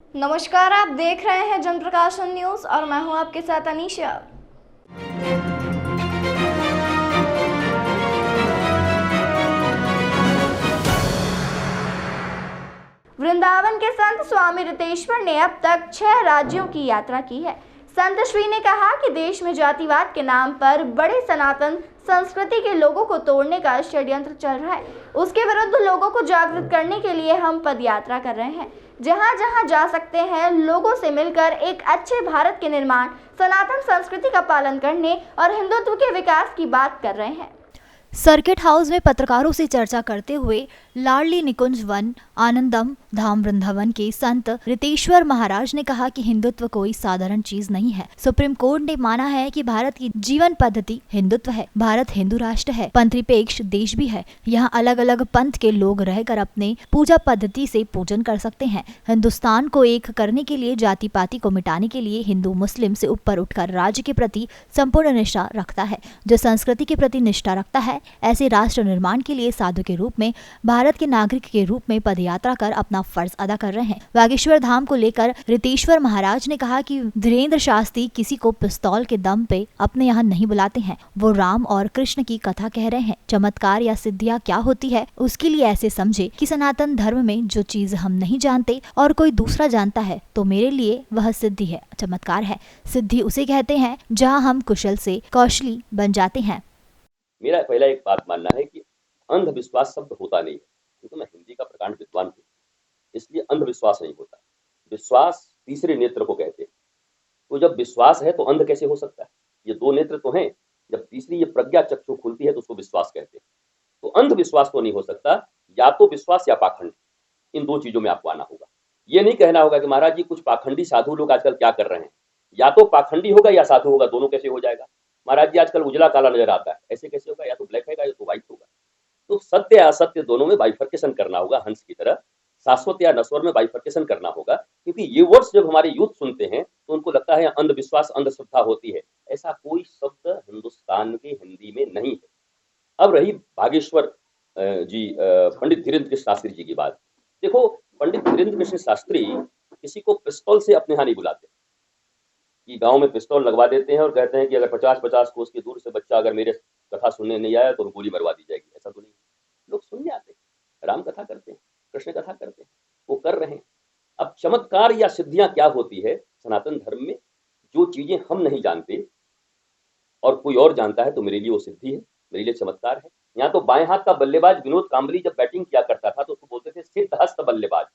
नमस्कार, आप देख रहे हैं जनप्रकाशन न्यूज और मैं हूं आपके साथ अनीशा। वृंदावन के संत स्वामी रितेश्वर ने अब तक 6 राज्यों की यात्रा की है। संत श्री ने कहा कि देश में जातिवाद के नाम पर बड़े सनातन संस्कृति के लोगों को तोड़ने का षड्यंत्र चल रहा है। उसके विरुद्ध लोगों को जागृत करने के लिए हम पद यात्रा कर रहे हैं। जहां जहां जा सकते हैं, लोगों से मिलकर एक अच्छे भारत के निर्माण, सनातन संस्कृति का पालन करने और हिंदुत्व के विकास की बात कर रहे हैं। सर्किट हाउस में पत्रकारों से चर्चा करते हुए लाडली निकुंज वन आनंदम धाम वृंदावन के संत रितेश्वर महाराज ने कहा कि हिंदुत्व कोई साधारण चीज नहीं है। सुप्रीम कोर्ट ने माना है कि भारत की जीवन पद्धति हिंदुत्व है। भारत हिंदू राष्ट्र है, पंथनिरपेक्ष देश भी है। यहाँ अलग अलग पंथ के लोग रहकर अपने पूजा पद्धति से पूजन कर सकते हैं। हिंदुस्तान को एक करने के लिए, जाति पाति को मिटाने के लिए हिंदू मुस्लिम से ऊपर उठकर राज्य के प्रति संपूर्ण निष्ठा रखता है। जो संस्कृति के प्रति निष्ठा रखता है, ऐसे राष्ट्र निर्माण के लिए साधु के रूप में, भारत के नागरिक के रूप में पदयात्रा कर अपना फर्ज अदा कर रहे हैं। बागेश्वर धाम को लेकर रितेश्वर महाराज ने कहा कि धीरेन्द्र शास्त्री किसी को पिस्तौल के दम पे अपने यहाँ नहीं बुलाते हैं। वो राम और कृष्ण की कथा कह रहे हैं। चमत्कार या सिद्धियाँ क्या होती है, उसके लिए ऐसे समझे कि सनातन धर्म में जो चीज हम नहीं जानते और कोई दूसरा जानता है, तो मेरे लिए वह सिद्धि है, चमत्कार है। सिद्धि उसे कहते हैं जहाँ हम कुशल से कौशली बन जाते हैं। मेरा पहला एक बात मानना है कि अंधविश्वास शब्द होता नहीं है, क्योंकि मैं हिंदी का प्रकांड विद्वान हूँ, इसलिए अंधविश्वास नहीं होता। विश्वास तीसरे नेत्र को कहते हैं। तो जब विश्वास है तो अंध कैसे हो सकता है? ये दो नेत्र तो हैं। जब तीसरी ये प्रज्ञा चक्षु खुलती है तो उसको विश्वास कहते हैं। तो अंधविश्वास तो नहीं हो सकता, या तो विश्वास या पाखंड, इन दो चीजों में आपको आना होगा। ये नहीं कहना होगा कि महाराज जी कुछ पाखंडी साधु लोग आजकल क्या कर रहे हैं, या तो पाखंडी होगा या साधु होगा, दोनों कैसे हो जाएगा? महाराज जी आजकल उजला काला नजर आता है, ऐसे कैसे होगा? या तो ब्लैक है या तो व्हाइट होगा। तो सत्य या असत्य दोनों में बाइफर्केशन करना होगा, हंस की तरह शाश्वत या नश्वर में बाइफर्केशन करना होगा। क्योंकि ये वर्ड्स जब हमारे यूथ सुनते हैं तो उनको लगता है अंधविश्वास अंधश्रद्धा होती है। ऐसा कोई शब्द हिंदुस्तान के हिंदी में नहीं है। अब रही बागेश्वर पंडित धीरेन्द्र कृष्ण शास्त्री जी की बात। देखो, पंडित धीरेन्द्र कृष्ण शास्त्री किसी को पिस्तौल से अपने यहाँ नहीं बुलाते कि गांव में पिस्तौल लगवा देते हैं और कहते हैं कि अगर 50-50 कोस की दूर से बच्चा अगर मेरे कथा सुनने नहीं आया तो गोली मरवा दी जाएगी। ऐसा तो नहीं। लोग सुनने आते हैं, राम कथा करते हैं, कृष्ण कथा करते हैं, वो कर रहे हैं। अब चमत्कार या सिद्धियां क्या होती है सनातन धर्म में? जो चीजें हम नहीं जानते और कोई और जानता है तो मेरे लिए वो सिद्धि है, मेरे लिए चमत्कार है। यहाँ तो बाएं हाथ का बल्लेबाज विनोद कांबली जब बैटिंग किया करता था तो उसको बोलते थे सिद्धहस्त बल्लेबाज।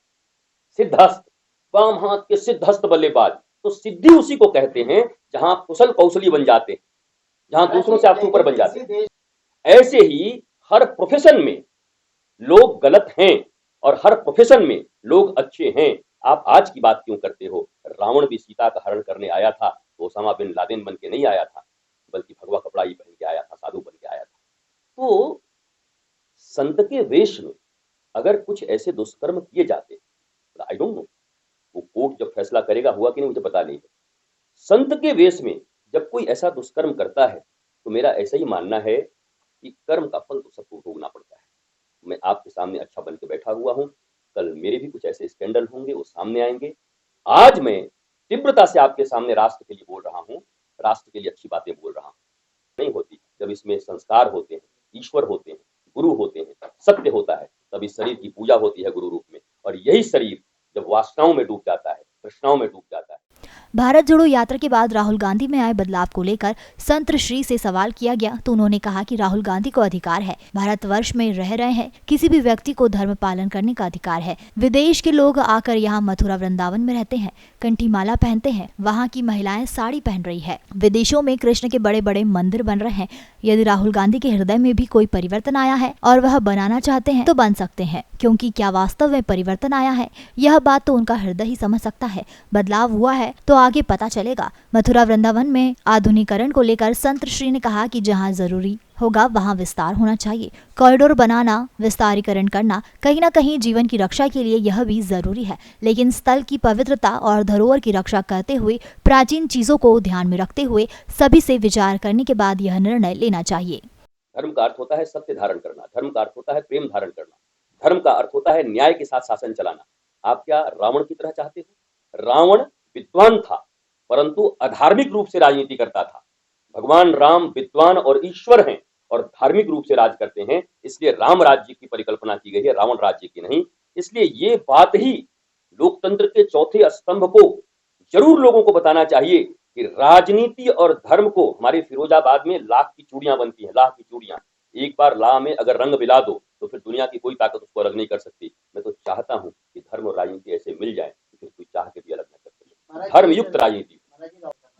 सिद्धहस्त, बाम हाथ के सिद्धहस्त बल्लेबाज। तो सिद्धि उसी को कहते हैं जहां कुशल कौशली बन जाते हैं, जहां दूसरों से आप सुपर बन जाते हैं। ऐसे ही हर प्रोफेशन में लोग गलत हैं और हर प्रोफेशन में लोग अच्छे हैं। आप आज की बात क्यों करते हो? रावण भी सीता का हरण करने आया था तो ओसामा बिन लादेन बन के नहीं आया था, बल्कि भगवा कपड़ा ही पहन के आया था, साधु बन के आया था। तो संत के वेश में अगर कुछ ऐसे दुष्कर्म किए जाते, आई डोंट नो, वो कोर्ट जब फैसला करेगा हुआ कि नहीं मुझे पता नहीं है। संत के वेश में जब कोई ऐसा दुष्कर्म करता है तो मेरा ऐसा ही मानना है कि कर्म का फल तो सबको भोगना पड़ता है। मैं आपके सामने अच्छा बन के बैठा हुआ हूं, कल मेरे भी कुछ ऐसे स्कैंडल होंगे, वो सामने आएंगे। आज मैं तीव्रता से आपके सामने राष्ट्र के लिए बोल रहा हूं, राष्ट्र के लिए अच्छी बातें बोल रहा हूं। नहीं होती जब इसमें संस्कार होते हैं, ईश्वर होते हैं, गुरु होते हैं, सत्य होता है, तब इस शरीर की पूजा होती है गुरु रूप में। और यही शरीर जब वासनाओं में डूब जाता है, तृष्णाओं में डूब जाता है। भारत जोड़ो यात्रा के बाद राहुल गांधी में आए बदलाव को लेकर संत श्री से सवाल किया गया तो उन्होंने कहा कि राहुल गांधी को अधिकार है, भारतवर्ष में रह रहे हैं, किसी भी व्यक्ति को धर्म पालन करने का अधिकार है। विदेश के लोग आकर यहाँ मथुरा वृंदावन में रहते हैं, कंठी माला पहनते हैं, वहाँ की महिलाएं साड़ी पहन रही है, विदेशों में कृष्ण के बड़े बड़े मंदिर बन रहे हैं। यदि राहुल गांधी के हृदय में भी कोई परिवर्तन आया है और वह बनाना चाहते हैं तो बन सकते हैं, क्योंकि क्या वास्तव में परिवर्तन आया है, यह बात तो उनका हृदय ही समझ सकता है। बदलाव हुआ है तो आगे पता चलेगा। मथुरा वृंदावन में आधुनिकीकरण को लेकर संत श्री ने कहा कि जहां जरूरी होगा वहां विस्तार होना चाहिए। कॉरिडोर बनाना, विस्तारीकरण करना कहीं न कहीं जीवन की रक्षा के लिए यह भी जरूरी है, लेकिन स्थल की पवित्रता और धरोहर की रक्षा करते हुए, प्राचीन चीजों को ध्यान में रखते हुए सभी से विचार करने के बाद यह निर्णय लेना चाहिए। धर्म का अर्थ होता है सत्य धारण करना, धर्म का अर्थ होता है प्रेम धारण करना, धर्म का अर्थ होता है न्याय के साथ शासन चलाना। आप क्या रावण की तरह चाहते हो? रावण विद्वान था परंतु अधार्मिक रूप से राजनीति करता था। भगवान राम विद्वान और ईश्वर हैं और धार्मिक रूप से राज करते हैं, इसलिए राम राज्य की परिकल्पना की गई है, रावण राज्य की नहीं। इसलिए ये बात ही लोकतंत्र के चौथे स्तंभ को जरूर लोगों को बताना चाहिए कि राजनीति और धर्म को, हमारे फिरोजाबाद में लाख की चूड़ियां बनती हैं, लाख की चूड़ियां, एक बार लाह में अगर रंग मिला दो तो फिर दुनिया की कोई ताकत उसको अलग नहीं कर सकती। मैं तो चाहता हूं कि धर्म और राजनीति ऐसे मिल जाए कि फिर कोई चाह के भी अलग न कर सके। धर्म युक्त राजनीति,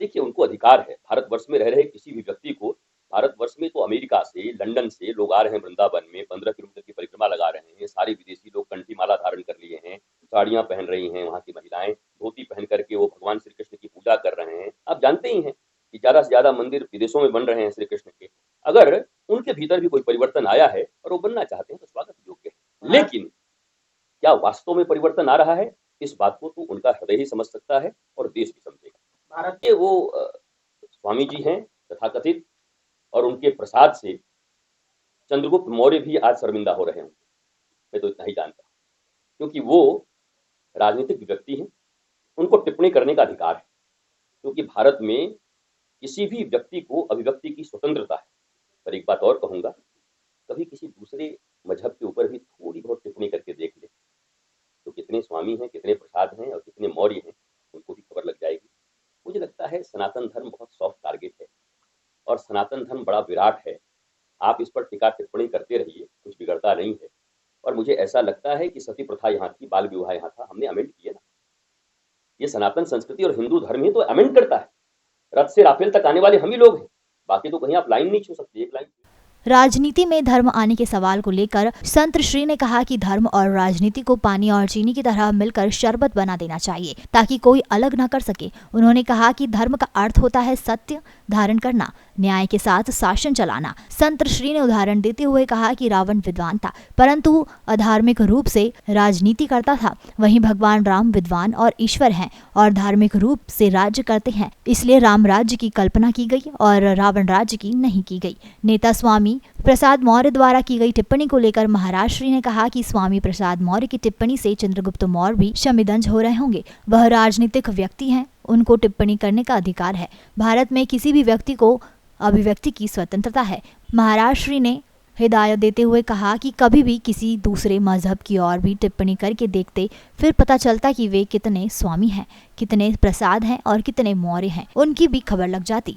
देखिए उनको अधिकार है भारतवर्ष में रह रहे किसी भी व्यक्ति को। भारतवर्ष में तो अमेरिका से, लंदन से लोग आ रहे हैं वृंदावन में, 15 किलोमीटर की परिक्रमा लगा रहे हैं। सारे विदेशी लोग कंठी माला धारण कर लिए हैं, साड़ियां पहन रही हैं, वहां की महिलाएं धोती पहन करके वो भगवान श्री कृष्ण की पूजा कर रहे हैं। आप जानते ही हैं कि ज्यादा से ज्यादा मंदिर विदेशों में बन रहे हैं श्री कृष्ण के। अगर उनके भीतर भी कोई परिवर्तन आया है और वो बनना चाहते हैं तो स्वागत योग्य है, लेकिन क्या वास्तव में परिवर्तन आ रहा है, इस बात को तो उनका हृदय ही समझ सकता है और देश भी समझेगा। भारत के वो स्वामी जी हैं तथाकथित, और उनके प्रसाद से चंद्रगुप्त मौर्य भी आज शर्मिंदा हो रहे हैं। मैं तो इतना ही जानता हूं, क्योंकि वो राजनीतिक व्यक्ति हैं, उनको टिप्पणी करने का अधिकार है, क्योंकि भारत में किसी भी व्यक्ति को अभिव्यक्ति की स्वतंत्रता है। पर एक बात और कहूंगा, कभी किसी दूसरे मजहब के ऊपर भी थोड़ी बहुत टिप्पणी करके देख ले तो कितने स्वामी हैं, कितने प्रसाद हैं और कितने मौर्य हैं, उनको भी खबर लग जाएगी। मुझे लगता है सनातन धर्म बहुत सॉफ्ट टारगेट है और सनातन धर्म बड़ा विराट है। आप इस पर टीका टिप्पणी करते रहिए, कुछ बिगड़ता नहीं है। और मुझे ऐसा लगता है कि सती प्रथा यहाँ थी, बाल विवाह यहाँ था, हमने अमेंड किया ना। ये सनातन संस्कृति और हिंदू धर्म ही तो अमेंड करता है। रथ से राफेल तक आने वाले हम ही लोग हैं, बाकी तो कहीं आप लाइन नहीं छू सकते, एक लाइन। राजनीति में धर्म आने के सवाल को लेकर संत श्री ने कहा कि धर्म और राजनीति को पानी और चीनी की तरह मिलकर शरबत बना देना चाहिए ताकि कोई अलग न कर सके। उन्होंने कहा कि धर्म का अर्थ होता है सत्य धारण करना, न्याय के साथ शासन चलाना। संत श्री ने उदाहरण देते हुए कहा कि रावण विद्वान था परंतु अधार्मिक रूप से राजनीति करता था, वहीं भगवान राम विद्वान और ईश्वर हैं और धार्मिक रूप से राज्य करते हैं, इसलिए राम राज्य की कल्पना की गई और रावण राज्य की नहीं की गई। नेता स्वामी प्रसाद मौर्य द्वारा की गई टिप्पणी को लेकर महाराज श्री ने कहा कि स्वामी प्रसाद मौर्य की टिप्पणी से चंद्रगुप्त मौर्य भी शमिदंज हो रहे होंगे। वह राजनीतिक व्यक्ति हैं, उनको टिप्पणी करने का अधिकार है। भारत में किसी भी व्यक्ति को अभिव्यक्ति की स्वतंत्रता है। महाराज श्री ने हिदायत देते हुए कहा कि कभी भी किसी दूसरे मजहब की ओर भी टिप्पणी करके देखते, फिर पता चलता कि वे कितने स्वामी हैं, कितने प्रसाद हैं और कितने मौर्य हैं, उनकी भी खबर लग जाती।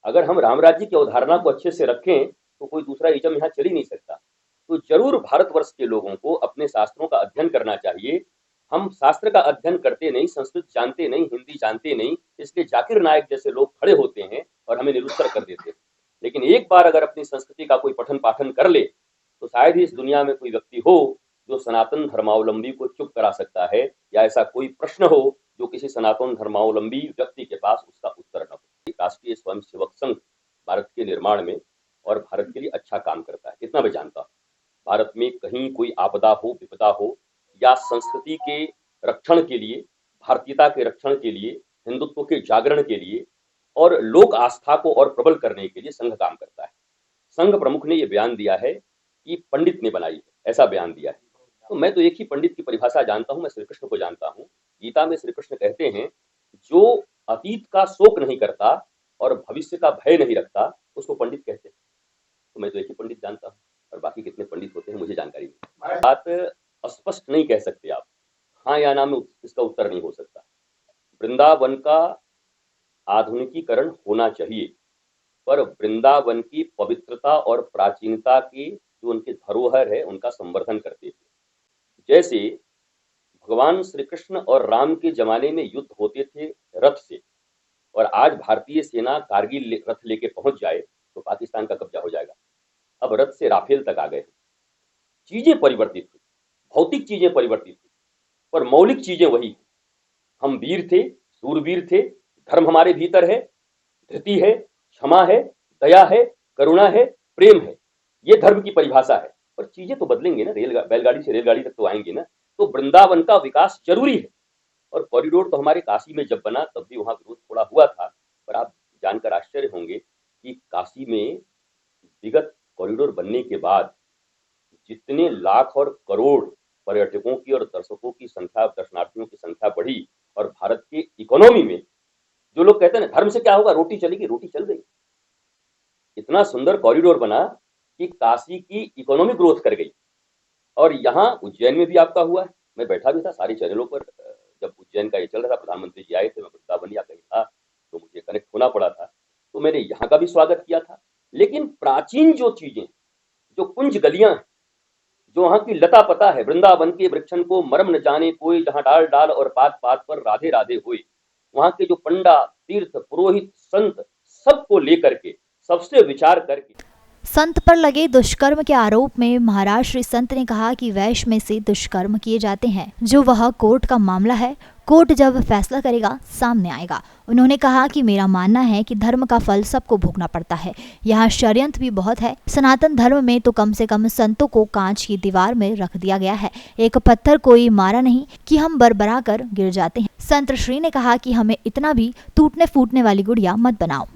अगर हम राम राज्य की अवधारणा को अच्छे से रखें तो कोई दूसरा इजम यहाँ चल ही नहीं सकता। तो जरूर भारतवर्ष के लोगों को अपने शास्त्रों का अध्ययन करना चाहिए। हम शास्त्र का अध्ययन करते नहीं, संस्कृत जानते नहीं, हिंदी जानते नहीं, इसलिए जाकिर नायक जैसे लोग खड़े होते हैं और हमें निरुत्तर कर देते हैं। लेकिन एक बार अगर अपनी संस्कृति का कोई पठन पाठन कर ले तो शायद ही इस दुनिया में कोई व्यक्ति हो जो सनातन धर्मावलंबी को चुप करा सकता है, या ऐसा कोई प्रश्न हो जो किसी सनातन धर्मावलंबी व्यक्ति के पास उसका उत्तर न हो। राष्ट्रीय स्वयंसेवक संघ भारत के निर्माण में और भारत के लिए अच्छा काम करता है, इतना मैं जानता हूँ। भारत में कहीं कोई आपदा हो, विपदा हो, या संस्कृति के रक्षण के लिए, भारतीयता के रक्षण के लिए, हिंदुत्व के जागरण के लिए और लोक आस्था को और प्रबल करने के लिए संघ काम करता है। संघ प्रमुख ने यह बयान दिया है कि पंडित ने बनाई है, ऐसा बयान दिया है। तो मैं तो एक ही पंडित की परिभाषा जानता हूं, मैं श्री कृष्ण को जानता हूं। गीता में श्री कृष्ण कहते हैं जो अतीत का शोक नहीं करता और भविष्य का भय नहीं रखता उसको पंडित कहते हैं। तो मैं तो एक ही पंडित जानता हूं, और बाकी कितने पंडित होते हैं मुझे जानकारी नहीं। बात स्पष्ट नहीं कह सकते आप, हाँ या ना में इसका उत्तर नहीं हो सकता। वृंदावन का आधुनिकीकरण होना चाहिए, पर वृंदावन की पवित्रता और प्राचीनता की जो उनकी धरोहर है उनका संवर्धन करते हुए, जैसे भगवान श्री कृष्ण और राम के जमाने में युद्ध होते थे रथ से, और आज भारतीय सेना कारगिल रथ लेके पहुंच जाए तो पाकिस्तान का कब्जा हो जाएगा। अब रथ से राफेल तक आ गए। चीजें परिवर्तित हुई, भौतिक चीजें परिवर्तित हुई, पर मौलिक चीजें वही। हम वीर थे, सूरवीर थे, धर्म हमारे भीतर है, धृति है, क्षमा है, दया है, करुणा है, प्रेम है, ये धर्म की परिभाषा है। पर चीजें तो बदलेंगे ना, बैलगाड़ी से रेलगाड़ी तक तो आएंगे ना। तो वृंदावन का विकास जरूरी है, और कॉरिडोर तो हमारे काशी में जब बना तब भी वहां विरोध थोड़ा हुआ था, पर आप जानकर आश्चर्य होंगे कि काशी में विगत कॉरिडोर बनने के बाद जितने लाख और करोड़ पर्यटकों की और दर्शकों की संख्या, दर्शनार्थियों की संख्या बढ़ी, धर्म से क्या होगा? रोटी चलेगी, रोटी चल गई। इतना सुंदर कॉरिडोर बना कि काशी की इकोनॉमिक ग्रोथ कर गई। और यहाँ उज्जैन में भी आपका हुआ है। मैं बैठा भी था सारी चैनलों पर, जब उज्जैन का ये चल रहा था, प्रधानमंत्री जी आए थे, मैं वृंदावन या कहीं था तो मुझे कनेक्ट होना पड़ा था, तो मैंने यहाँ का भी स्वागत किया था। लेकिन प्राचीन जो चीजें, जो कुंज गलियां हैं, जो वहाँ की लता पता है, वृंदावन के वृक्षण को मरम न जाने कोई, जहाँ डाल डाल और पात पात पर राधे राधे हुए, वहाँ के जो पंडा, तीर्थ, पुरोहित, संत, सबको लेकर के, सबसे विचार करके संत पर लगे दुष्कर्म के आरोप में महाराज श्री संत ने कहा कि वैश्य में से दुष्कर्म किए जाते हैं, जो वह कोर्ट का मामला है, कोर्ट जब फैसला करेगा सामने आएगा। उन्होंने कहा कि मेरा मानना है कि धर्म का फल सबको भोगना पड़ता है। यहाँ षड्यंत्र भी बहुत है। सनातन धर्म में तो कम से कम संतों को कांच की दीवार में रख दिया गया है। एक पत्थर कोई मारा नहीं कि हम बरबरा कर गिर जाते हैं। संत श्री ने कहा कि हमें इतना भी टूटने फूटने वाली गुड़िया मत बनाओ।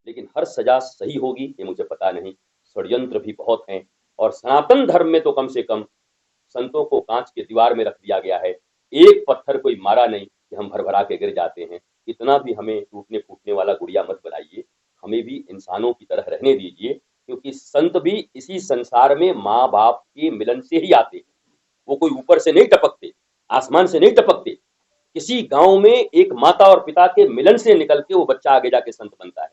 लेकिन हर सजा सही होगी ये मुझे पता नहीं। षड्यंत्र भी बहुत हैं, और सनातन धर्म में तो कम से कम संतों को कांच के दीवार में रख दिया गया है। एक पत्थर कोई मारा नहीं कि हम भरभरा के गिर जाते हैं। इतना भी हमें टूटने फूटने वाला गुड़िया मत बनाइए। हमें भी इंसानों की तरह रहने दीजिए, क्योंकि संत भी इसी संसार में माँ बाप के मिलन से ही आते हैं। वो कोई ऊपर से नहीं टपकते, आसमान से नहीं टपकते। किसी गांव में एक माता और पिता के मिलन से निकल के वो बच्चा आगे जाके संत बनता है।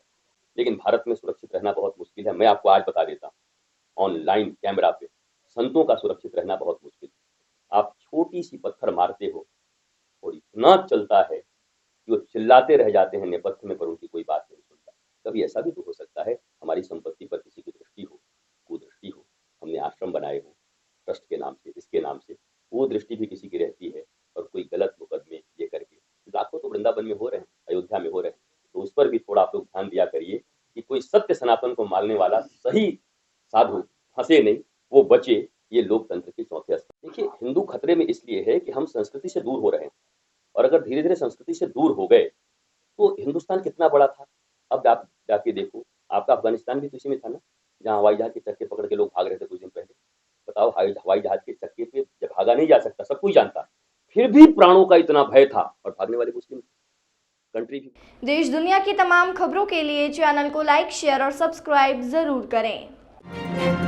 लेकिन भारत में सुरक्षित रहना बहुत मुश्किल है। मैं आपको आज बता देता हूँ, ऑनलाइन कैमरा पे संतों का सुरक्षित रहना बहुत मुश्किल है। आप छोटी सी पत्थर मारते हो और इतना चलता है कि वो चिल्लाते रह जाते हैं नेपथ्य में, पर उनकी कोई बात नहीं सुनता। कभी ऐसा भी तो हो सकता है हमारी संपत्ति पर किसी की दृष्टि हो, कुदृष्टि हो, हमने आश्रम बनाए हो ट्रस्ट के नाम से, इसके नाम से, वो दृष्टि भी किसी की रहती है, और कोई गलत मुकदमे ये करके, लाखों तो वृंदावन में हो रहे हैं, अयोध्या में हो रहे हैं, तो उस पर भी थोड़ा आप लोग ध्यान दिया करिए कि कोई सत्य सनातन को मारने वाला सही साधु फंसे नहीं, वो बचे। ये लोकतंत्र के चौथे स्तर। देखिए, हिंदू खतरे में इसलिए है कि हम संस्कृति से दूर हो रहे हैं, और अगर धीरे धीरे संस्कृति से दूर हो गए तो हिंदुस्तान कितना बड़ा था। अब आप जाके देखो, आपका अफगानिस्तान भी तो इसी में था ना, जहाँ हवाई जहाज के चक्के पकड़ के लोग भाग रहे थे कुछ दिन पहले। बताओ, हवाई जहाज के चक्के पे जब भागा नहीं जा सकता, सब कुछ जानता, फिर भी प्राणों का इतना भय था, और भागने वाले मुस्लिम कंट्री भी। देश दुनिया की तमाम खबरों के लिए चैनल को लाइक, शेयर और सब्सक्राइब जरूर करें।